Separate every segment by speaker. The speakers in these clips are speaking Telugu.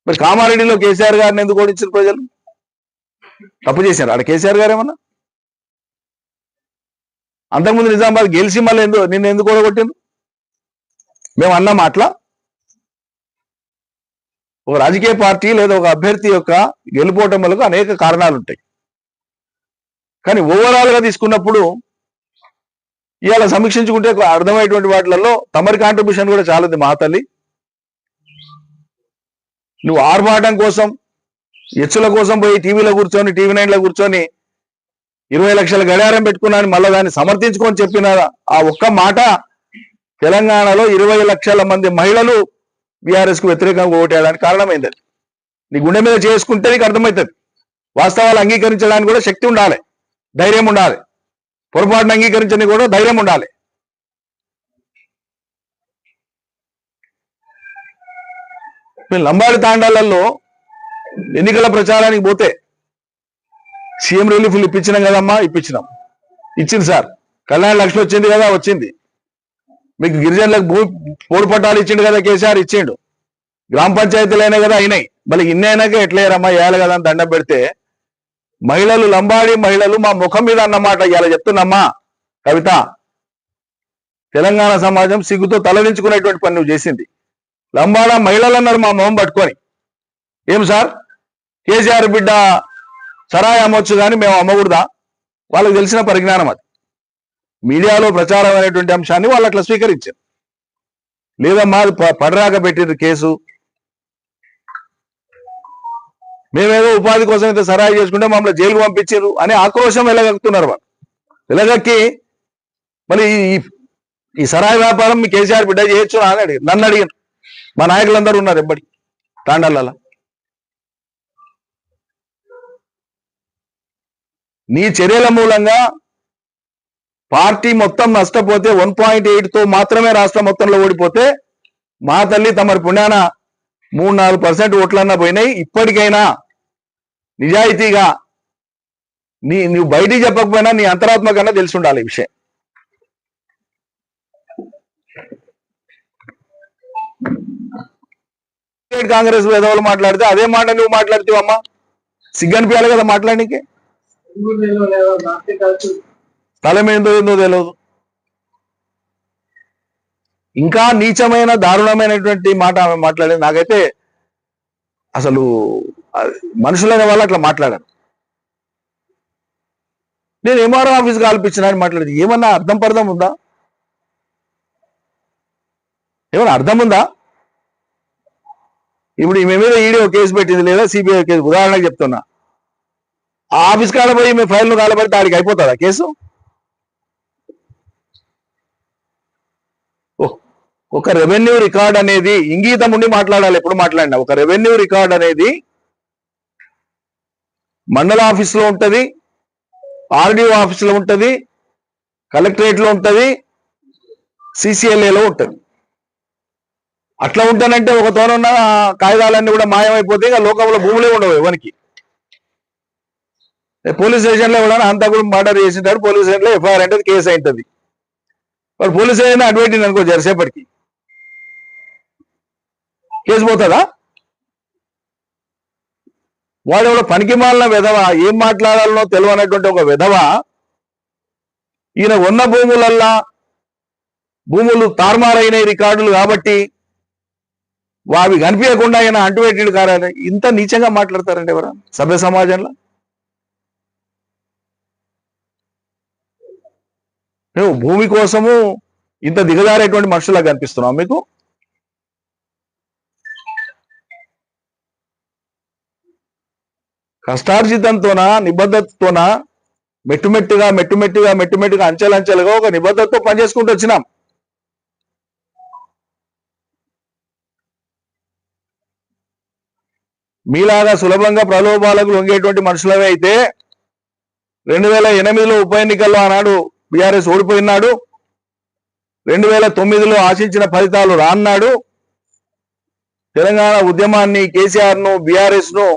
Speaker 1: మరి కామారెడ్డిలో కేసీఆర్ గారిని ఎందుకు ఓడించారు ప్రజలు? తప్పు చేశారు ఆడ కేసీఆర్ గారు ఏమన్నా? అంతకుముందు నిజామాబాద్ గెలిచి మళ్ళీ నిన్ను ఎందుకు ఓడగొట్టిండ్రు? మేము అన్న మాటల ఒక రాజకీయ పార్టీ లేదా ఒక అభ్యర్థి యొక్క గెలుపోటములకు అనేక కారణాలు ఉంటాయి. కానీ ఓవరాల్ గా తీసుకున్నప్పుడు ఇవాళ సమీక్షించుకుంటే అర్థమయ్యేటువంటి వాటిలలో తమరి కాంట్రిబ్యూషన్ కూడా చాలా ఉంది. మా తల్లి, నువ్వు ఆర్భాటం కోసం ఎచ్చుల కోసం పోయి టీవీలో కూర్చొని టీవీ 9లో కూర్చొని 20 లక్షల గడియారం పెట్టుకున్నాను మళ్ళీ దాన్ని సమర్థించుకొని చెప్పిన ఆ ఒక్క మాట తెలంగాణలో 20 లక్షల మంది మహిళలు బీఆర్ఎస్ కు వ్యతిరేకంగా ఓటేయడానికి కారణమైంది. నీ గుండె మీద చేసుకుంటే నీకు అర్థమవుతుంది. వాస్తవాలు అంగీకరించడానికి కూడా శక్తి ఉండాలి, ధైర్యం ఉండాలి. పొరపాటును అంగీకరించడానికి కూడా ధైర్యం ఉండాలి. మేము లంబాడి తాండాలలో ఎన్నికల ప్రచారానికి పోతే సీఎం రిలీఫ్లు ఇప్పించినాం కదమ్మా, ఇచ్చింది సార్. కళ్యాణ లక్ష్మి వచ్చింది కదా, వచ్చింది. మీకు గిరిజనులకు పోడు పట్టాలు ఇచ్చిండు కదా కేసీఆర్, ఇచ్చిండు. గ్రామ పంచాయతీలు అయినాయి కదా, అయినాయి. మళ్ళీ ఇన్ని అయినాక ఎట్లేరమ్మా వేయాలి కదా అని దండం పెడితే మహిళలు, లంబాడి మహిళలు మా ముఖం మీద అన్నమాట ఇవాళ చెప్తున్నామ్మా కవిత. తెలంగాణ సమాజం సిగ్గుతో తలదించుకునేటువంటి పని నువ్వు చేసింది. లంబాడ మహిళలు అన్నారు మా మొహం పట్టుకొని, ఏం సార్ కేసీఆర్ బిడ్డ సరాయి అమ్మొచ్చు కానీ మేము అమ్మకూడదా? వాళ్ళకి తెలిసిన పరిజ్ఞానం అది. మీడియాలో ప్రచారం అనేటువంటి అంశాన్ని వాళ్ళు అట్లా స్వీకరించారు. లేదమ్మా పడరాక పెట్టిన కేసు, మేమేదో ఉపాధి కోసం అయితే సరాయి చేసుకుంటే మమ్మల్ని జైలుకు పంపించారు అని ఆక్రోశం వెళ్ళగక్కుతున్నారు. వాళ్ళు వెళ్ళగక్కి మళ్ళీ ఈ సరాయి వ్యాపారం మీ కేసీఆర్ బిడ్డ చేయొచ్చు అని అడిగారు. నన్ను అడిగారు, మా నాయకులందరూ ఉన్నారు ఎప్పటి తాండాలలో. నీ చర్యల మూలంగా పార్టీ మొత్తం నష్టపోతే 1.8తో మాత్రమే రాష్ట్రం మొత్తంలో ఓడిపోతే మా తల్లి తమరి పుణ్యాన 3-4% ఓట్లన్నా పోయినాయి. ఇప్పటికైనా నిజాయితీగా నువ్వు బయటికి చెప్పకపోయినా నీ అంతరాత్మ కన్నా తెలిసి ఉండాలి ఈ విషయం. కాంగ్రెస్ వేదవులు మాట్లాడితే అదే మాట నువ్వు మాట్లాడుతావమ్మా, సిగ్గనిపించాలి కదా మాట్లాడడానికి. స్థలం ఏందో తెలియదు. ఇంకా నీచమైన దారుణమైనటువంటి మాట ఆమె మాట్లాడేది. నాకైతే అసలు మనుషులైన వాళ్ళు అట్లా మాట్లాడారు. నేను ఎంఆర్ఓ ఆఫీస్ కల్పించిన అని మాట్లాడేది. ఏమన్నా అర్థం ఉందా? ఏమన్నా అర్థం ఉందా? ఇప్పుడు ఈమె మీద ఈడీ కేసు పెట్టింది లేదా సిబిఐ కేసు, ఉదాహరణకు చెప్తున్నా. ఆ ఆఫీస్ కాలపోయి మీ ఫైల్ను కాలబడితే ఆడికి అయిపోతుందా కేసు? ఒక రెవెన్యూ రికార్డ్ అనేది ఇంగీతం ఉండి మాట్లాడాలి. ఎప్పుడు మాట్లాడినా ఒక రెవెన్యూ రికార్డ్ అనేది మండల ఆఫీసులో ఉంటుంది, ఆర్డీఓ ఆఫీసులో ఉంటుంది, కలెక్టరేట్లో ఉంటుంది, సిసిఎల్ఏలో ఉంటుంది. అట్లా ఉంటానంటే ఒక తోనున్న కాగితాలన్నీ కూడా మాయమైపోతే ఇక లోకంలో భూములే ఉండవు ఎవరికి. పోలీస్ స్టేషన్లో కూడా హంతకుడు మర్డర్ చేసింటాడు, పోలీస్ స్టేషన్లో ఎఫ్ఐఆర్ అంటే కేసు అయింటుంది. వాడు పోలీస్ స్టేషన్ అడ్వైట్ అనుకో జరిసేపటికి కేసు పోతుందా? వాడు ఎవడో పనికి మాలిన విధవ, ఏం మాట్లాడాలనో తెలియనటువంటి ఒక విధవ ఈయన ఉన్న భూములు తారుమారైన రికార్డులు కాబట్టి అవి కనిపించకుండా ఆయన అంటుపెట్టిడు కారని ఇంత నీచంగా మాట్లాడతారండి ఎవరు సభ్య సమాజంలో? మేము భూమి కోసము ఇంత దిగజారేటువంటి మనుషులకు కనిపిస్తున్నాం మీకు? కష్టార్జితంతోనా నిబద్ధతతోనా మెట్టుమెట్టుగా అంచెలంచెలుగా ఒక నిబద్ధతతో పనిచేసుకుంటూ వచ్చినాం. మీలాగా సులభంగా ప్రలోభాలకు లొంగేటువంటి మనుషులవే అయితే 2008లో ఉప ఎన్నికల్లో ఆనాడు బీఆర్ఎస్ ఓడిపోయినాడు, 2009లో ఆశించిన ఫలితాలు రాన్నాడు. తెలంగాణ ఉద్యమాన్ని, కేసీఆర్ను, బీఆర్ఎస్ను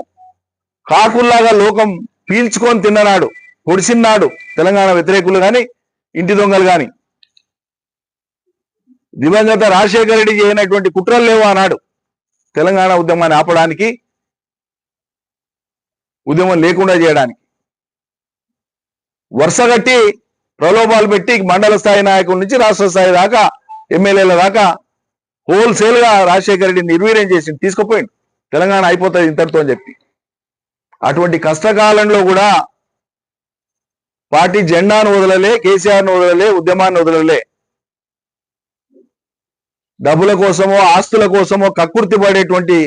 Speaker 1: కాకుల్లాగా లోకం పీల్చుకొని తిన్ననాడు, పొడిసిన్నాడు తెలంగాణ వ్యతిరేకులు కానీ ఇంటి దొంగలు కానీ. దివంగత రాజశేఖర రెడ్డి చేయనటువంటి కుట్రలు లేవు ఆనాడు తెలంగాణ ఉద్యమాన్ని ఆపడానికి. ఉద్యమం లేకుండా చేయడానికి వరుసగట్టి ప్రలోభాలు పెట్టి మండల స్థాయి నాయకుల నుంచి రాష్ట్ర స్థాయి దాకా ఎమ్మెల్యేల దాకా హోల్సేల్ గా రాజశేఖర రెడ్డిని నిర్వీర్యం చేసి తీసుకుపోయింది. తెలంగాణ అయిపోతుంది ఇంతటితో అని చెప్పి. అటువంటి కష్టకాలంలో కూడా పార్టీ జెండాను వదలలే, కేసీఆర్ను వదలలే, ఉద్యమాన్ని వదలలే. డబ్బుల కోసమో ఆస్తుల కోసమో కక్కుర్తి పడేటువంటి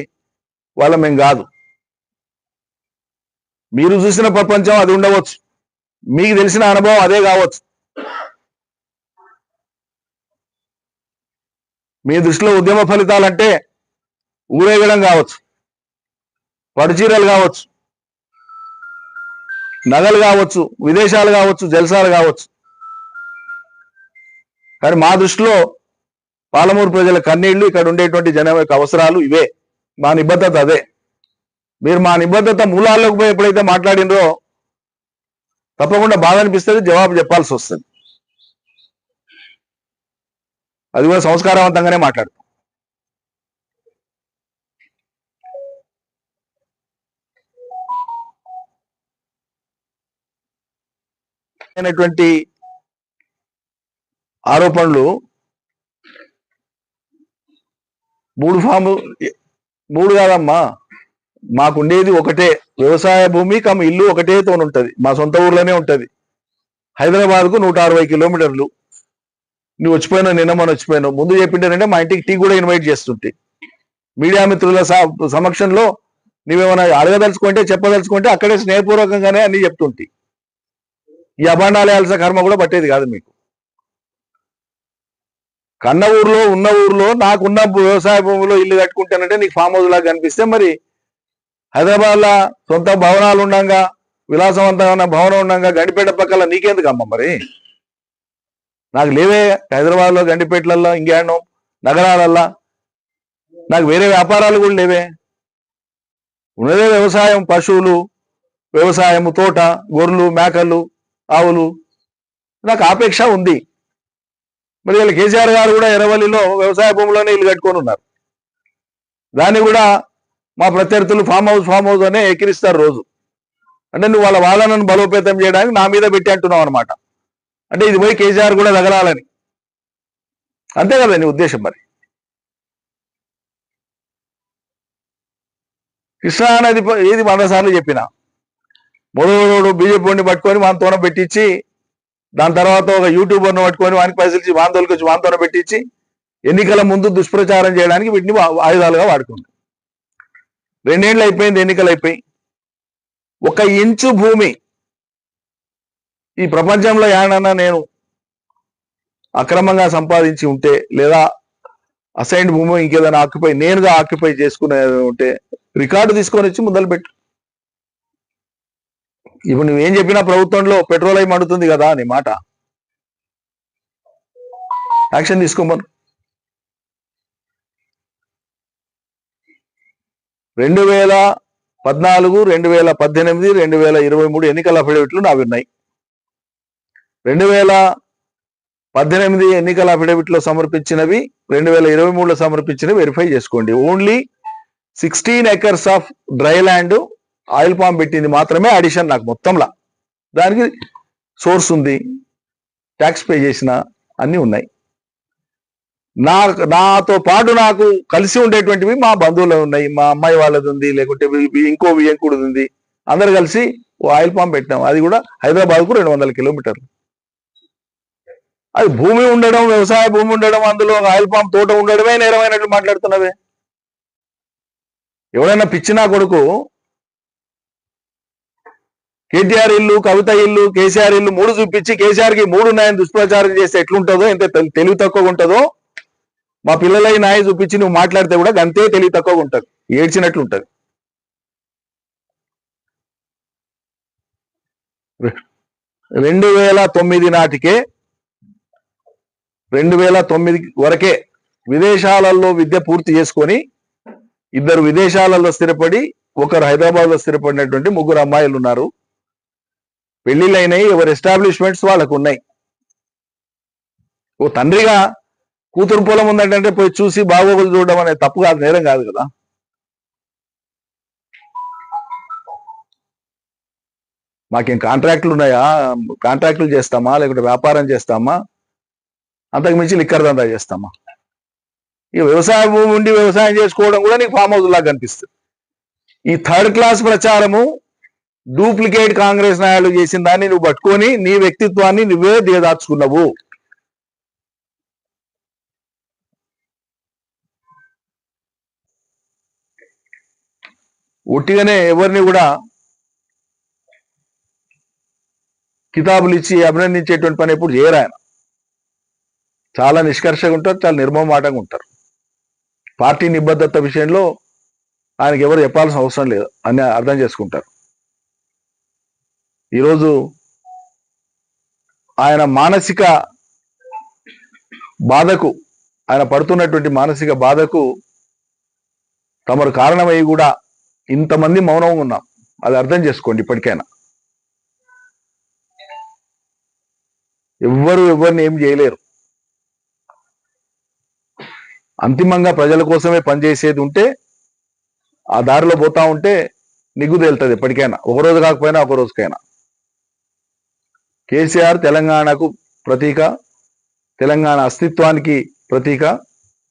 Speaker 1: వాళ్ళ మేము కాదు. మీరు చూసిన ప్రపంచం అది ఉండవచ్చు, మీకు తెలిసిన అనుభవం అదే కావచ్చు. మీ దృష్టిలో ఉద్యమ ఫలితాలంటే ఊరేగడం కావచ్చు, పడుచీరలు కావచ్చు, నగలు కావచ్చు, విదేశాలు కావచ్చు, జల్సాలు కావచ్చు. కానీ మా దృష్టిలో పాలమూరు ప్రజల కన్నీళ్లు, ఇక్కడ ఉండేటువంటి జనం యొక్క అవసరాలు ఇవే. మా నిబద్ధత అదే. మీరు మా నిబద్ధత మూలాల్లోకి పోయి ఎప్పుడైతే మాట్లాడినరో తప్పకుండా బాధ అనిపిస్తుంది, జవాబు చెప్పాల్సి వస్తుంది. అది కూడా సంస్కారవంతంగానే మాట్లాడతాం. అయినటువంటి ఆరోపణలు 3 కాదమ్మా, మాకుండేది ఒకటే వ్యవసాయ భూమి కమ్ ఇల్లు ఒకటే తోనుంటది. మా సొంత ఊర్లోనే ఉంటది. హైదరాబాద్కు 160 కిలోమీటర్లు. నువ్వు వచ్చిపోయినావు, నిన్న మనం వచ్చిపోయినావు. ముందు చెప్పింటారంటే మా ఇంటికి టీ కూడా ఇన్వైట్ చేస్తుంటే, మీడియా మిత్రుల సమక్షంలో నువ్వేమైనా అడగదలుచుకుంటే చెప్పదలుచుకుంటే అక్కడే స్నేహపూర్వకంగానే అన్ని చెప్తుంటే, ఈ అభాండాలు వేయాల్సిన కర్మ కూడా పట్టేది కాదు మీకు. కన్న ఊర్లో ఉన్న ఊర్లో నాకున్న వ్యవసాయ భూమిలో ఇల్లు కట్టుకుంటానంటే నీకు ఫామ్ హౌస్ లాగా కనిపిస్తే, మరి హైదరాబాద్ లా సొంత భవనాలు ఉండగా, విలాసవంతమైన భవనం ఉండగా గండిపేట పక్కల నీకెందుకు అమ్మ? మరి నాకు లేవే హైదరాబాద్ లో, గండిపేటలల్లో, ఇంకేడో నగరాలల్లా నాకు వేరే వ్యాపారాలు కూడా లేవే. ఉన్నదే వ్యవసాయం, పశువులు, వ్యవసాయము, తోట, గొర్రెలు, మేకలు, ఆవులు. నాకు ఆపేక్ష ఉంది. మరి వీళ్ళు కేసీఆర్ గారు కూడా ఎర్రవల్లిలో వ్యవసాయ భూములోనే ఇల్లు కట్టుకొని ఉన్నారు. దాన్ని కూడా మా ప్రత్యర్థులు ఫామ్ హౌస్ అనే ఎక్కిరిస్తారు రోజు. అంటే నువ్వు వాళ్ళ వాదనను బలోపేతం చేయడానికి నా మీద పెట్టి అంటున్నావు అనమాట. అంటే ఇది పోయి కేసీఆర్ కూడా తగలాలని, అంతే కదా నీ ఉద్దేశం? మరి కృష్ణా నది ఏది 100 సార్లు చెప్పినా, మొదలు బీజేపీ పట్టుకొని వానితోన పెట్టించి, దాని తర్వాత ఒక యూట్యూబర్ను పట్టుకొని వానికి పైసలు ఇచ్చి వాందోళనకి వచ్చి వాంతోన పెట్టించి ఎన్నికల ముందు దుష్ప్రచారం చేయడానికి వీటిని ఆయుధాలుగా వాడుకుంది. 2 ఏళ్ళు అయిపోయింది, ఎన్నికలు అయిపోయి. 1 ఇంచు భూమి ఈ ప్రపంచంలో ఏడన్నా నేను అక్రమంగా సంపాదించి ఉంటే, లేదా అసైన్డ్ భూమి ఇంకేదైనా నేనుగా ఆక్యుపై చేసుకునే ఉంటే రికార్డు తీసుకొని వచ్చి ముందలు పెట్టు. ఇప్పుడు నువ్వేం చెప్పినా ప్రభుత్వంలో పెట్రోల్ అయి మండుతుంది కదా అని మాట. యాక్షన్ తీసుకోమను. 2014, 2018, 2023 ఎన్నికల అఫిడవిట్లు నావి ఉన్నాయి. 2018 ఎన్నికల అఫిడవిట్లో సమర్పించినవి, 2023లో సమర్పించినవి వెరిఫై చేసుకోండి. Only 16 acres of dry land oil palm పెట్టింది మాత్రమే అడిషన్ నాకు మొత్తంలా. దానికి సోర్స్ ఉంది, ట్యాక్స్ పే చేసిన అన్ని ఉన్నాయి. నాతో పాటు నాకు కలిసి ఉండేటువంటివి మా బంధువులు ఉన్నాయి, మా అమ్మాయి వాళ్ళది ఉంది, లేకుంటే ఇంకో వియంకుడు ఉంది. అందరు కలిసి ఓ ఆయిల్ పామ్ పెట్టినాం. అది కూడా హైదరాబాద్కు 200 కిలోమీటర్లు. అది భూమి ఉండడం, వ్యవసాయ భూమి ఉండడం, అందులో ఆయిల్ పామ్ తోట ఉండడమే నేరమైనట్లు మాట్లాడుతున్నవే. ఎవరైనా పిచ్చినా కొడుకు కేటీఆర్ ఇల్లు, కవిత ఇల్లు, కేసీఆర్ ఇల్లు 3 చూపించి కేసీఆర్కి 3 ఉన్నాయని దుష్ప్రచారం చేస్తే ఎట్లుంటుందో, ఎంత తెలివి తక్కువగా ఉంటుందో, మా పిల్లలై నాయ చూపించి నువ్వు మాట్లాడితే కూడా అంతే తెలివి తక్కువగా ఉంటుంది, ఏడ్చినట్లు ఉంటుంది. 2009 నాటికే, 2009 వరకే విదేశాలలో విద్య పూర్తి చేసుకొని 2 విదేశాలలో స్థిరపడి, 1 హైదరాబాద్లో స్థిరపడినటువంటి 3 అమ్మాయిలు ఉన్నారు. పెళ్లిళ్ళైనాయి, ఎవరి ఎస్టాబ్లిష్మెంట్స్ వాళ్ళకు ఉన్నాయి. ఓ తండ్రిగా కూతురు పొలం ఉందంటే పోయి చూసి బాగోగులు చూడడం అనేది తప్పు కాదు, నేరం కాదు కదా. మాకేం కాంట్రాక్టులు ఉన్నాయా, కాంట్రాక్టులు చేస్తామా లేకుంటే వ్యాపారం చేస్తామా, అంతకు మించి లిక్కర్ దందా చేస్తామా? ఇక వ్యవసాయ భూమి ఉండి వ్యవసాయం చేసుకోవడం కూడా నీకు ఫామ్ హౌస్ లాగా కనిపిస్తుంది. ఈ థర్డ్ క్లాస్ ప్రచారము, డూప్లికేట్ కాంగ్రెస్ నాయకులు చేసిన దాన్ని నువ్వు పట్టుకొని నీ వ్యక్తిత్వాన్ని నువ్వే దిగదార్చుకున్నావు. ఒట్టిగానే ఎవరిని కూడా కితాబులు ఇచ్చి అభినందించేటువంటి పని ఎప్పుడు చేయరు. ఆయన చాలా నిష్కర్షగా ఉంటారు, చాలా నిర్మమాటంగా ఉంటారు. పార్టీ నిబద్ధత విషయంలో ఆయనకి ఎవరు చెప్పాల్సిన అవసరం లేదు అని అర్థం చేసుకుంటారు. ఈరోజు ఆయన మానసిక బాధకు, ఆయన పడుతున్నటువంటి మానసిక బాధకు తమరు కారణమై కూడా ఇంతమంది మౌనంగా ఉన్నాం. అది అర్థం చేసుకోండి. ఇప్పటికైనా ఎవరిని ఏం చేయలేరు. అంతిమంగా ప్రజల కోసమే పనిచేసేది ఉంటే ఆ దారిలో పోతా ఉంటే నిగ్గు తేలుతుంది. ఎప్పటికైనా, ఒకరోజు కాకపోయినా ఒక రోజుకైనా. కేసీఆర్ తెలంగాణకు ప్రతీక, తెలంగాణ అస్తిత్వానికి ప్రతీక.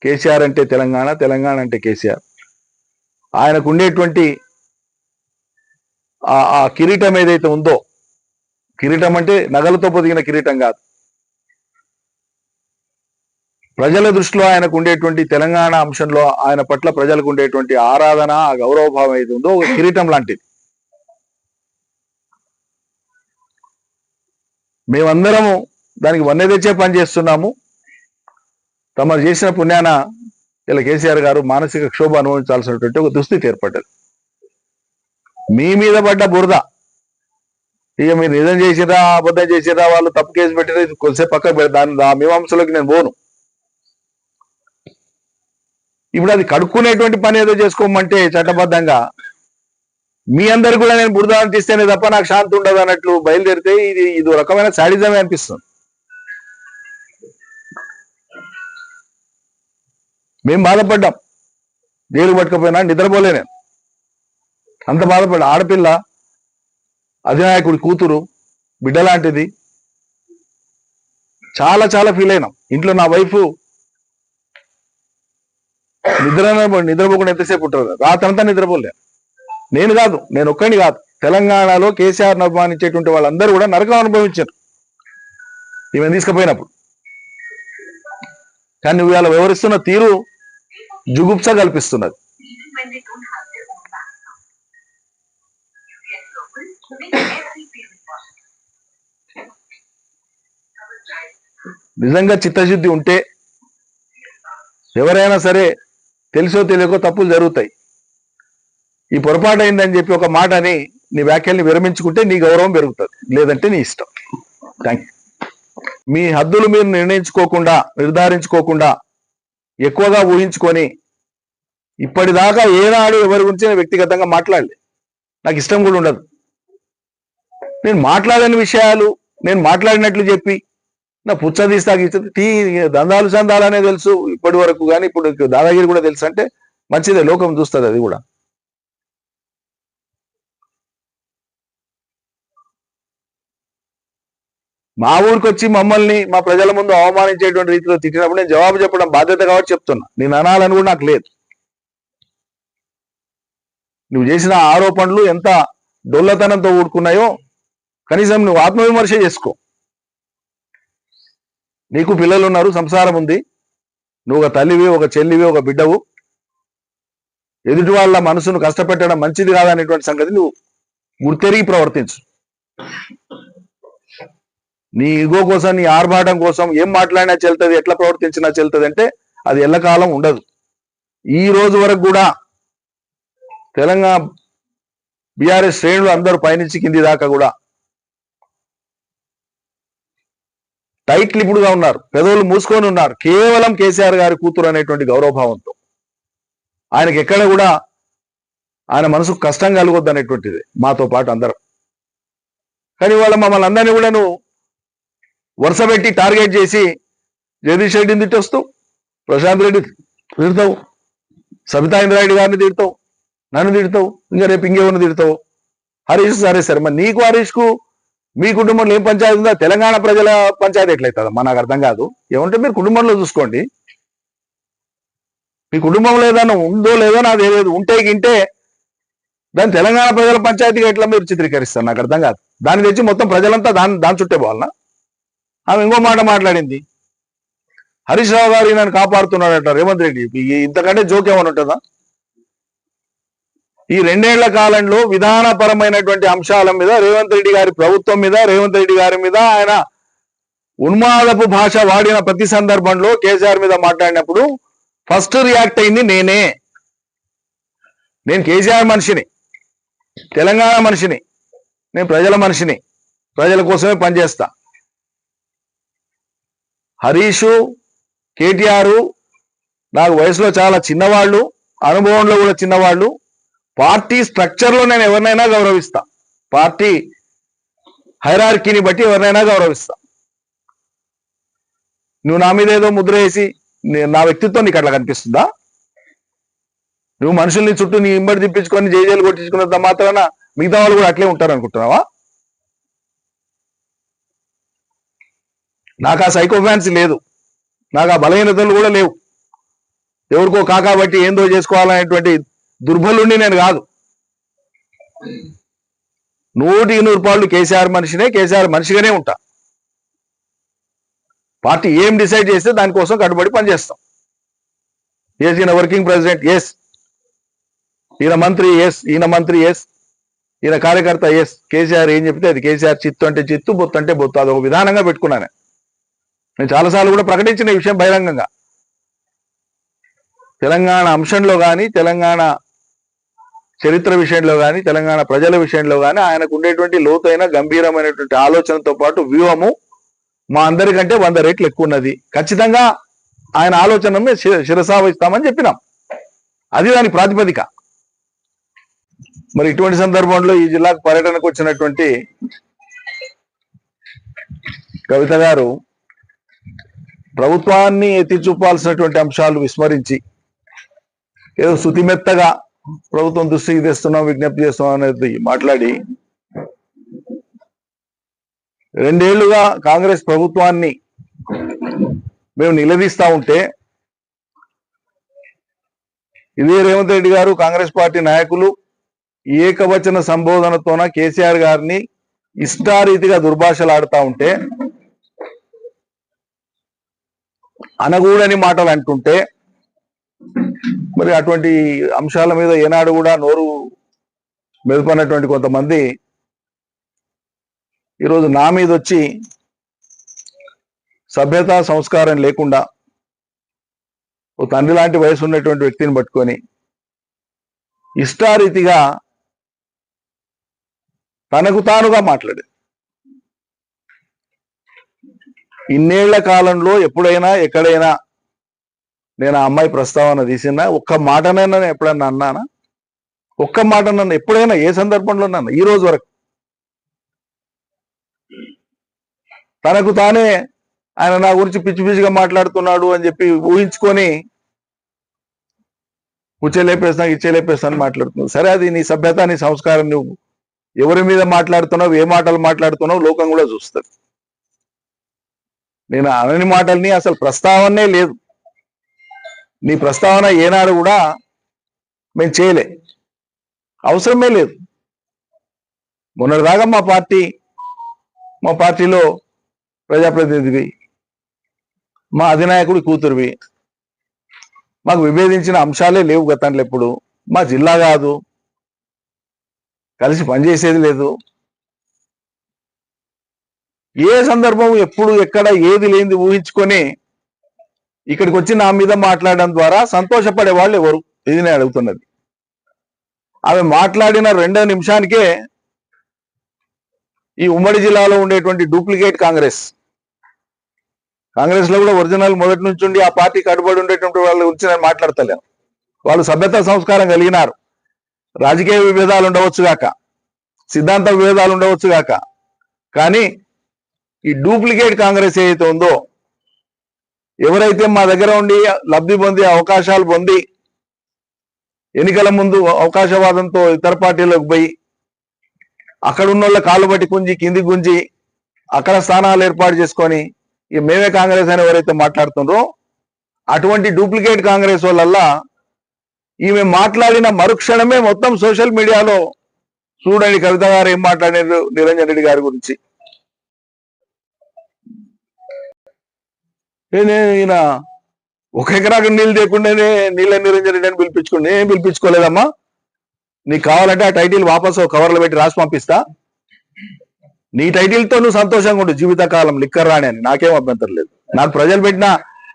Speaker 1: కేసీఆర్ అంటే తెలంగాణ, తెలంగాణ అంటే కేసీఆర్. ఆయనకు ఉండేటువంటి ఆ కిరీటం ఏదైతే ఉందో, కిరీటం అంటే నగలతో పొదిగిన కిరీటం కాదు. ప్రజల దృష్టిలో ఆయనకు ఉండేటువంటి తెలంగాణ అంశంలో ఆయన పట్ల ప్రజలకు ఉండేటువంటి ఆరాధన, ఆ గౌరవభావం ఏది ఉందో ఒక కిరీటం లాంటిది. మేమందరము దానికి వన్నె తెచ్చే పని చేస్తున్నాము. తమరు చేసిన పుణ్యాన ఇలా కేసీఆర్ గారు మానసిక క్షోభ అనుభవించాల్సినటువంటి ఒక దుస్థితి ఏర్పడ్డది. మీ మీద పడ్డ బురద, ఇక మీరు నిజం చేసిరా అబద్ధం చేసిరా, వాళ్ళు తప్పు కేసు పెట్టినా కొద్దిసేపు పక్కకు పెడతాను, ఆ మీమాంసలోకి నేను పోను. ఇప్పుడు అది కడుక్కునేటువంటి పని ఏదో చేసుకోమంటే చట్టబద్ధంగా మీ అందరు కూడా నేను బురద తీస్తేనే తప్ప నాకు శాంతి ఉండదు అన్నట్లు బయలుదేరితే ఇది రకమైన శాడిజమే అనిపిస్తుంది. మేము బాధపడ్డాం. జైలు పట్టుకపోయినా నిద్రపోలే నేను, అంత బాధపడ్డా. ఆడపిల్ల, అధినాయకుడి కూతురు, బిడ్డ లాంటిది. చాలా చాలా ఫీల్ అయినాం. ఇంట్లో నా వైఫ్ నిద్రపోకుండా ఎంతసేపు ఉంటారు, రాత్రంతా నిద్రపోలే. నేను కాదు, నేను ఒక్కడిని కాదు, తెలంగాణలో కేసీఆర్ అభిమానించేటువంటి వాళ్ళందరూ కూడా నరకం అనుభవించారు ఈమె తీసుకుపోయినప్పుడు. కానీ నువ్వు ఇలా వివరిస్తున్న తీరు జుగుప్స కల్పిస్తున్నది. నిజంగా చిత్తశుద్ధి ఉంటే ఎవరైనా సరే తెలుసో తెలియకో తప్పులు జరుగుతాయి. ఈ పొరపాటు అయిందని చెప్పి ఒక మాటని నీ వ్యాఖ్యల్ని విరమించుకుంటే నీ గౌరవం పెరుగుతుంది, లేదంటే నీ ఇష్టం. Thank you. మీ హద్దులు మీరు నిర్ధారించుకోకుండా ఎక్కువగా ఊహించుకొని ఇప్పటిదాకా ఏనాడు ఎవరి గురించి నేను వ్యక్తిగతంగా మాట్లాడలే. నాకు ఇష్టం కూడా ఉండదు. నేను మాట్లాడని విషయాలు నేను మాట్లాడినట్లు చెప్పి నా పుచ్చ తీస్తా దందాలు చందాలనే తెలుసు ఇప్పటి వరకు, కానీ ఇప్పుడు దాదాగిరి కూడా తెలుసు అంటే మంచిదే, లోకం చూస్తుంది అది కూడా. మా ఊరికి వచ్చి మమ్మల్ని మా ప్రజల ముందు అవమానించేటువంటి రీతిలో తిట్టినప్పుడు నేను జవాబు చెప్పడం బాధ్యత కాబట్టి చెప్తున్నా. నేను అనాలని కూడా నాకు లేదు. నువ్వు చేసిన ఆరోపణలు ఎంత డొల్లతనంతో ఊడుకున్నాయో కనీసం నువ్వు ఆత్మవిమర్శ చేసుకో. నీకు పిల్లలు ఉన్నారు, సంసారం ఉంది, నువ్వు ఒక తల్లివి, ఒక చెల్లివి, ఒక బిడ్డవు. ఎదుటి వాళ్ళ మనసును కష్టపెట్టడం మంచిది కాదనేటువంటి సంగతి నువ్వు గుర్తెరిగి ప్రవర్తించు. నీ ఈగో కోసం, నీ ఆర్భాటం కోసం ఏం మాట్లాడినా చెల్తుంది, ఎట్లా ప్రవర్తించినా చెల్తుంది అంటే అది ఎల్లకాలం ఉండదు. ఈ రోజు వరకు కూడా తెలంగాణ బీఆర్ఎస్ శ్రేణులు అందరూ పైనుంచి కింది దాకా కూడా టైట్ లిపుడుగా ఉన్నారు, పెదవులు మూసుకొని ఉన్నారు, కేవలం కేసీఆర్ గారి కూతురు అనేటువంటి గౌరవభావంతో. ఆయనకి ఎక్కడ కూడా ఆయన మనసుకు కష్టం కలగొద్దు అనేటువంటిది మాతో పాటు అందరం. కానీ వాళ్ళ మమ్మల్ని అందరినీ కూడా నువ్వు వరుస పెట్టి టార్గెట్ చేసి జగదీష్ రెడ్డిని తిట్టొస్తావు, ప్రశాంత్ రెడ్డి తిడతావు, సబితా ఇంద్రారెడ్డి గారిని తిడతావు, నన్ను తిడతావు, ఇంకా రేపు ఇంకేమన్నా తిడతావు. హరీష్ సరే సరే, మరి నీకు హరీష్ కు మీ కుటుంబంలో ఏం పంచాయతీ ఉందో తెలంగాణ ప్రజల పంచాయతీ ఎట్లయితుందమ్మా? నాకు అర్థం కాదు. ఏమంటే మీరు కుటుంబంలో చూసుకోండి, మీ కుటుంబంలో ఏదైనా ఉందో లేదో నాకు తెలియదు. ఉంటే గింటే దాన్ని తెలంగాణ ప్రజల పంచాయతీగా ఎట్లా మీరు చిత్రీకరిస్తారు? నాకు అర్థం కాదు. దాన్ని తెచ్చి మొత్తం ప్రజలంతా దాని చుట్టే పోవాలన్నా? ఆమె ఇంకో మాట మాట్లాడింది, హరీష్ రావు గారు నన్ను కాపాడుతున్నాడట రేవంత్ రెడ్డి. ఇంతకంటే జోక్ ఏమైనా ఉంటుందా? ఈ 2 ఏళ్ల కాలంలో విధానపరమైనటువంటి అంశాల మీద రేవంత్ రెడ్డి గారి ప్రభుత్వం మీద, రేవంత్ రెడ్డి గారి మీద ఆయన ఉన్మాదపు భాష వాడిన ప్రతి సందర్భంలో కేసీఆర్ మీద మాట్లాడినప్పుడు ఫస్ట్ రియాక్ట్ అయింది నేనే. నేను కేసీఆర్ మనిషిని, తెలంగాణ మనిషిని, నేను ప్రజల మనిషిని, ప్రజల కోసమే పనిచేస్తా. హరీషు, కేటీఆర్ నాకు వయసులో చాలా చిన్నవాళ్ళు, అనుభవంలో కూడా చిన్నవాళ్ళు. పార్టీ స్ట్రక్చర్లో నేను ఎవరినైనా గౌరవిస్తా, పార్టీ హైరార్కీని బట్టి ఎవరినైనా గౌరవిస్తా. నువ్వు నా మీద ఏదో ముద్ర వేసి నా వ్యక్తిత్వం నీకు అట్లా కనిపిస్తుందా? నువ్వు మనుషుల్ని చుట్టూ నీ ఇంబడి తిప్పించుకొని జైలు కొట్టించుకున్నంత మాత్రాన మిగతా వాళ్ళు కూడా అట్లే ఉంటారు అనుకుంటున్నావా? నాకు ఆ సైకో ఫ్యాన్సీ లేదు, నాకు ఆ బలహీనతలు కూడా లేవు. ఎవరికో కాకాబట్టి ఏందో చేసుకోవాలనేటువంటి దుర్బలుండి నేను కాదు. 100% కేసీఆర్ మనిషినే, కేసీఆర్ మనిషిగానే ఉంటా. పార్టీ ఏం డిసైడ్ చేస్తే దానికోసం కట్టుబడి పనిచేస్తాం. ఎస్ ఈయన వర్కింగ్ ప్రెసిడెంట్, ఎస్ ఈయన మంత్రి, ఎస్ ఈయన మంత్రి, ఎస్ ఈయన కార్యకర్త, ఎస్ కేసీఆర్ ఏం చెప్తే అది. కేసీఆర్ చిత్తు అంటే చిత్తు, బొత్తు అంటే బొత్తు. అదొక విధానంగా పెట్టుకున్నాను. నేను చాలాసార్లు కూడా ప్రకటించిన ఈ విషయం బహిరంగంగా. తెలంగాణ అంశంలో కానీ, తెలంగాణ చరిత్ర విషయంలో కానీ, తెలంగాణ ప్రజల విషయంలో కానీ ఆయనకు ఉండేటువంటి లోతైన గంభీరమైనటువంటి ఆలోచనతో పాటు వ్యూహము మా అందరికంటే 100 రెట్లు ఎక్కువ ఉన్నది. ఖచ్చితంగా ఆయన ఆలోచన శిరసావహిస్తామని చెప్పినాం. అది దాని ప్రాతిపదిక. మరి ఇటువంటి సందర్భంలో ఈ జిల్లాకు పర్యటనకు వచ్చినటువంటి కవిత గారు ప్రభుత్వాన్ని ఎత్తి చూపాల్సినటువంటి అంశాలు విస్మరించి ఏదో శుతిమెత్తగా ప్రభుత్వం దృష్టికి తెస్తున్నాం, విజ్ఞప్తి చేస్తున్నాం అనేది మాట్లాడి 2 ఏళ్లుగా కాంగ్రెస్ ప్రభుత్వాన్ని మేము నిలదీస్తా ఉంటే ఇదే రేవంత్ రెడ్డి గారు, కాంగ్రెస్ పార్టీ నాయకులు ఏకవచన సంబోధనతోన కేసీఆర్ గారిని ఇష్టారీతిగా దుర్భాషలాడుతూ ఉంటే, అనగూడని మాటలు అంటుంటే, మరి అటువంటి అంశాల మీద ఏనాడు కూడా నోరు మెదపన్నటువంటి కొంతమంది ఈరోజు నా మీద వచ్చి సభ్యత సంస్కారం లేకుండా ఓ తండ్రి లాంటి వయసు ఉన్నటువంటి వ్యక్తిని పట్టుకొని ఇష్టారీతిగా తనకు తానుగా మాట్లాడేది. ఇన్నేళ్ల కాలంలో ఎప్పుడైనా ఎక్కడైనా నేను ఆ అమ్మాయి ప్రస్తావన తీసినా ఒక్క మాటనైనా ఎప్పుడన్నా అన్నానా? ఒక్క మాట నన్ను ఎప్పుడైనా ఏ సందర్భంలో నన్ను ఈ రోజు వరకు తనకు తానే ఆయన నా గురించి పిచ్చి పిచ్చిగా మాట్లాడుతున్నాడు అని చెప్పి ఊహించుకొని ఉచ్చేలేపేస్తాను ఇచ్చేలేపేస్తాను మాట్లాడుతున్నావు. సరే, అది నీ సభ్యత, నీ సంస్కారం. నువ్వు ఎవరి మీద మాట్లాడుతున్నావు, ఏ మాటలు మాట్లాడుతున్నావు లోకం కూడా చూస్తుంది. నేను అనని మాటల్ని అసలు ప్రస్తావనే లేదు. నీ ప్రస్తావన ఏనాడు కూడా మేము చేయలే, అవసరమే లేదు. మొన్నటిదాకా మా పార్టీలో ప్రజాప్రతినిధివి, మా అధినాయకుడి కూతురువి, మాకు విభేదించిన అంశాలే లేవు గతంలో. ఎప్పుడు మా జిల్లా కాదు, కలిసి పనిచేసేది లేదు. ఏ సందర్భం ఎప్పుడు ఎక్కడ ఏది లేనిది ఊహించుకొని ఇక్కడికి వచ్చి నా మీద మాట్లాడడం ద్వారా సంతోషపడే వాళ్ళు ఎవరు? ఇది నేను అడుగుతున్నది. ఆమె మాట్లాడిన 2 నిమిషానికే ఈ ఉమ్మడి జిల్లాలో ఉండేటువంటి డూప్లికేట్ కాంగ్రెస్ లో కూడా ఒరిజినల్ మొదటి నుంచి ఉండి ఆ పార్టీ కట్టుబడి ఉండేటువంటి వాళ్ళ గురించి నేను మాట్లాడతలేను. వాళ్ళు సభ్యత సంస్కారం కలిగినారు. రాజకీయ విభేదాలు ఉండవచ్చు గాక, సిద్ధాంత విభేదాలు ఉండవచ్చు గాక, కానీ ఈ డూప్లికేట్ కాంగ్రెస్ ఏదైతే ఉందో, ఎవరైతే మా దగ్గర ఉండి లబ్ధి పొంది అవకాశాలు పొంది ఎన్నికల ముందు అవకాశవాదంతో ఇతర పార్టీలకు పోయి అక్కడ ఉన్న వాళ్ళ కాళ్ళు బట్టి గుంజి కింది గుంజి అక్కడ స్థానాలు ఏర్పాటు చేసుకొని ఇక మేమే కాంగ్రెస్ అని ఎవరైతే మాట్లాడుతుండ్రో అటువంటి డూప్లికేట్ కాంగ్రెస్ వాళ్ళల్లా ఈమె మాట్లాడిన మరుక్షణమే మొత్తం సోషల్ మీడియాలో చూడండి కవిత గారు ఏం మాట్లాడారు నిరంజన్ రెడ్డి గారి గురించి. ఈయన ఒక ఎకరాకు నీళ్ళు లేకుండానే నీళ్ళ నిరంజన్ రెడ్డి అని పిలిపించుకోండి. ఏం పిలిపించుకోలేదమ్మా, నీకు కావాలంటే ఆ టైటిల్ వాపసు కవర్లో పెట్టి రాసి పంపిస్తా, నీ టైటిల్తో నువ్వు సంతోషంగా ఉండు జీవితకాలం లిక్కర్ రాని అని, నాకేం అభ్యంతరం లేదు. నాకు ప్రజలు పెట్టిన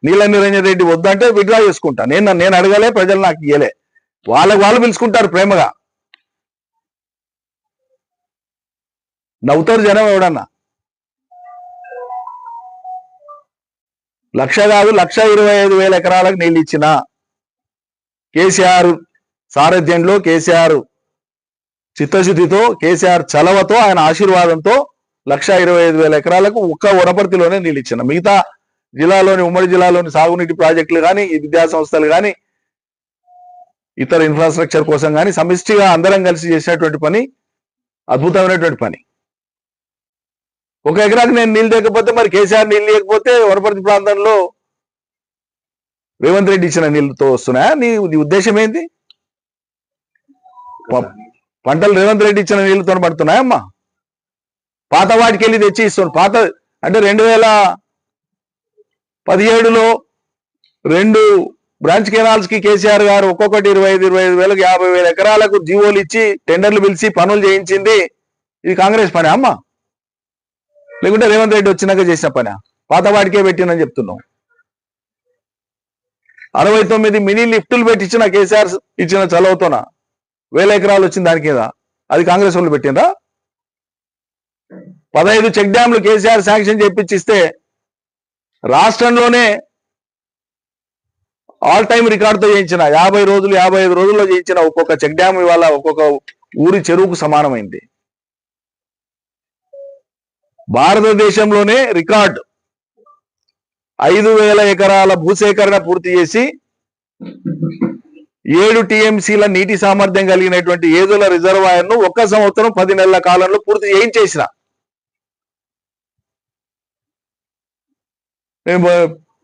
Speaker 1: నీళ్ళ నిరంజన్ రెడ్డి వద్దంటే విడ్రా చేసుకుంటా. నేను అడగలే, ప్రజలు నాకు ఇయ్యలే, వాళ్ళు పిలుచుకుంటారు ప్రేమగా. నవ్వుతారు జనం. ఎవడన్నా 1,00,000 కాదు 1,25,000 ఎకరాలకు నీళ్ళు ఇచ్చిన కేసీఆర్ సారథ్యంలో, కేసీఆర్ చిత్తశుద్ధితో, కేసీఆర్ చలవతో, ఆయన ఆశీర్వాదంతో 1,25,000 ఎకరాలకు ఒక్క వనపర్తిలోనే నీళ్ళు ఇచ్చిన. మిగతా జిల్లాలోని ఉమ్మడి జిల్లాలోని సాగునీటి ప్రాజెక్టులు కానీ, విద్యా సంస్థలు కానీ, ఇతర ఇన్ఫ్రాస్ట్రక్చర్ కోసం కానీ సమిష్టిగా అందరం కలిసి చేసినటువంటి పని అద్భుతమైనటువంటి పని. ఒక ఎకరాకి నేను నీళ్ళు లేకపోతే మరి కేసీఆర్ నీళ్ళు లేకపోతే వనపర్తి ప్రాంతంలో రేవంత్ రెడ్డి ఇచ్చిన నీళ్ళతో వస్తున్నాయా? నీ ఉద్దేశం ఏంటి? పంటలు రేవంత్ రెడ్డి ఇచ్చిన నీళ్ళతో పడుతున్నాయమ్మా? పాత వాటికి వెళ్ళి తెచ్చి ఇస్తున్నాడు. పాత అంటే 2017లో 2 బ్రాంచ్ కెనాల్స్ కి కేసీఆర్ గారు ఒక్కొక్కటి 25,000 50,000 ఎకరాలకు జీవోలు ఇచ్చి టెండర్లు పిలిచి పనులు చేయించింది. ఇది కాంగ్రెస్ పని అమ్మా, లేకుంటే రేవంత్ రెడ్డి వచ్చినాక చేసిన పని? పాత వాటికే పెట్టినని చెప్తున్నాం. 69 మినీ లిఫ్టులు పెట్టించిన కేసీఆర్ ఇచ్చిన చలవతోన 1,000 ఎకరాలు వచ్చింది దాని కింద. అది కాంగ్రెస్ వాళ్ళు పెట్టినరా? 15 చెక్ డ్యాంలు కేసీఆర్ శాంక్షన్ చేపించిస్తే రాష్ట్రంలోనే ఆల్ టైమ్ రికార్డుతో చేయించిన 50 రోజులు 55 రోజుల్లో చేయించిన ఒక్కొక్క చెక్ డ్యామ్ ఇవాళ ఒక్కొక్క ఊరి చెరువుకు సమానమైంది. భారతదేశంలోనే రికార్డు 5,000 ఎకరాల భూసేకరణ పూర్తి చేసి 7 టీఎంసీల నీటి సామర్థ్యం కలిగినటువంటి ఏదుల రిజర్వాయర్ ను 1 సంవత్సరం 10 నెలల కాలంలో పూర్తి చేయించేసిన.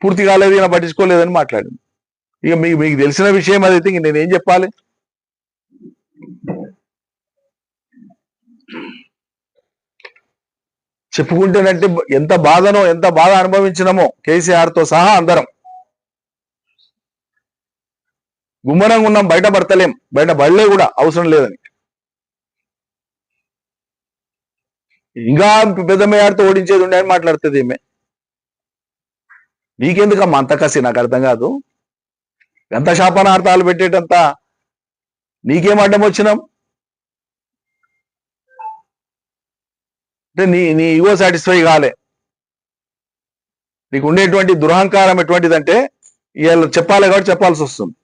Speaker 1: పూర్తి కాలేదు, ఈయన పట్టించుకోలేదని మాట్లాడింది. ఇక మీకు తెలిసిన విషయం అదైతే ఇంక నేనేం చెప్పాలి? చెప్పుకుంటేనంటే ఎంత బాధ అనుభవించినామో కేసీఆర్ తో సహా అందరం. గుమ్మరంగా ఉన్నాం, బయట పడతలేం, బయట బళ్ళే కూడా అవసరం లేదని. ఇంకా పెద్ద మేయార్తో ఓడించేది ఉండే అని మాట్లాడుతుంది ఈమె. నీకెందుకమ్మా అంత కసి? నాకు అర్థం కాదు. ఎంత శాపనార్థాలు పెట్టేటంత నీకేం అడ్డం వచ్చినాం? అంటే నీ ఈగో సాటిస్ఫై కాలే. నీకు ఉండేటువంటి దురహంకారం ఎటువంటిదంటే ఇవాళ చెప్పాలి కాబట్టి చెప్పాల్సి వస్తుంది.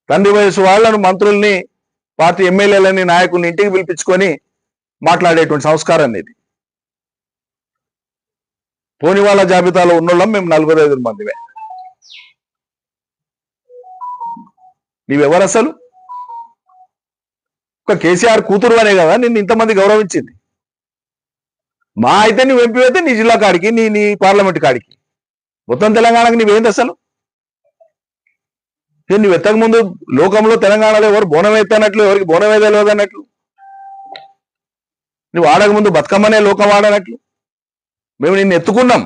Speaker 1: తండ్రి వయసు వాళ్లను, మంత్రుల్ని, పార్టీ ఎమ్మెల్యేలని, నాయకుల్ని ఇంటికి పిలిపించుకొని మాట్లాడేటువంటి సంస్కారం ఇది. పోని వాళ్ళ జాబితాలో ఉన్నోళ్ళం మేము 45 మందిమే. నీవెవరు అసలు? ఒక కేసీఆర్ కూతురు అనే కదా నిన్ను ఇంతమంది గౌరవించింది. మా అయితే నువ్వు ఎంపీ అయితే నీ జిల్లా కాడికి, నీ పార్లమెంట్ కాడికి, మొత్తం తెలంగాణకి నీవేంది అసలు? నువ్వు ఎత్తక ముందు లోకంలో తెలంగాణలో ఎవరు బోనం ఎత్తనట్లు, ఎవరికి బోనం తెలియదు అన్నట్లు, నువ్వు ఆడక ముందు బతుకమ్మనే లోకం ఆడనట్లు. మేము నిన్ను ఎత్తుకున్నాం,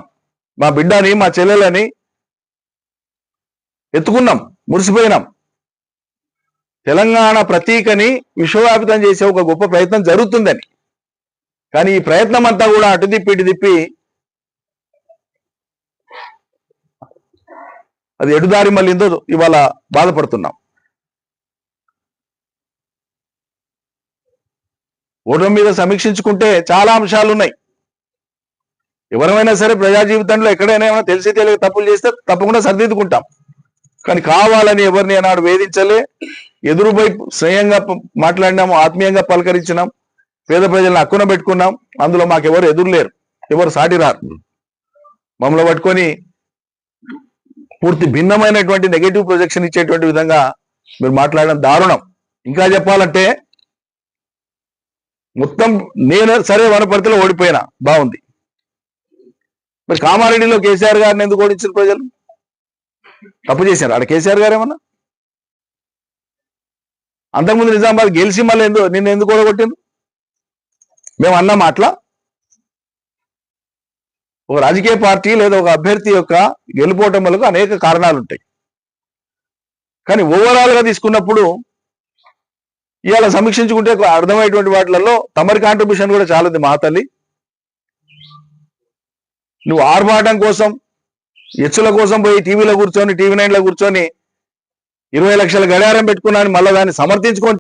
Speaker 1: మా బిడ్డని, మా చెల్లెలని ఎత్తుకున్నాం, మురిసిపోయినాం. తెలంగాణ ప్రతీకని విశ్వవ్యాపితం చేసే ఒక గొప్ప ప్రయత్నం జరుగుతుందని. కానీ ఈ ప్రయత్నం అంతా కూడా అటు తిప్పి ఇటు తిప్పి అది ఎటుదారి మళ్ళీందో ఇవాళ బాధపడుతున్నాం. ఓటమి మీద సమీక్షించుకుంటే చాలా అంశాలు ఉన్నాయి. ఎవరైనా సరే ప్రజా జీవితంలో ఎక్కడైనా ఏమైనా తెలిసి తెలియక తప్పులు చేస్తే తప్పకుండా సరిదిద్దుకుంటాం. కానీ కావాలని ఎవరిని అన్నాడు వేధించలే. ఎదురుపై స్నేహంగా మాట్లాడినాము, ఆత్మీయంగా పలకరించినాం, పేద ప్రజలను హక్కున పెట్టుకున్నాం. అందులో మాకెవరు ఎదురులేరు, ఎవరు సాటి రారు. మమ్మల్ని పట్టుకొని పూర్తి భిన్నమైనటువంటి నెగటివ్ ప్రొజెక్షన్ ఇచ్చేటువంటి విధంగా మీరు మాట్లాడడం దారుణం. ఇంకా చెప్పాలంటే మొత్తం నేను సరే వనపర్తిలో ఓడిపోయినా బాగుంది. మరి కామారెడ్డిలో కేసీఆర్ గారిని ఎందుకు ఓడించారు ప్రజలు? తప్పు చేశారు ఆడ కేసీఆర్ గారు ఏమన్నా? అంతకుముందు నిజామాబాద్ గెలిచి మళ్ళీ నిన్ను ఎందుకు ఓడగొట్టిండ్రు? మేము అన్నాం అట్లా. ఒక రాజకీయ పార్టీ లేదా ఒక అభ్యర్థి యొక్క గెలుపోటములకు అనేక కారణాలు ఉంటాయి. కానీ ఓవరాల్ గా తీసుకున్నప్పుడు ఇవాళ సమీక్షించుకుంటే అర్థమయ్యేటువంటి వాటిలలో తమరి కాంట్రిబ్యూషన్ కూడా చాలా ఉంది. మా తల్లి, నువ్వు ఆర్భాటం కోసం ఎచ్చుల కోసం పోయి టీవీలో కూర్చొని టీవీ 9లో కూర్చొని 20 లక్షల గడియారం పెట్టుకున్నాను మళ్ళీ దాన్ని సమర్థించుకొని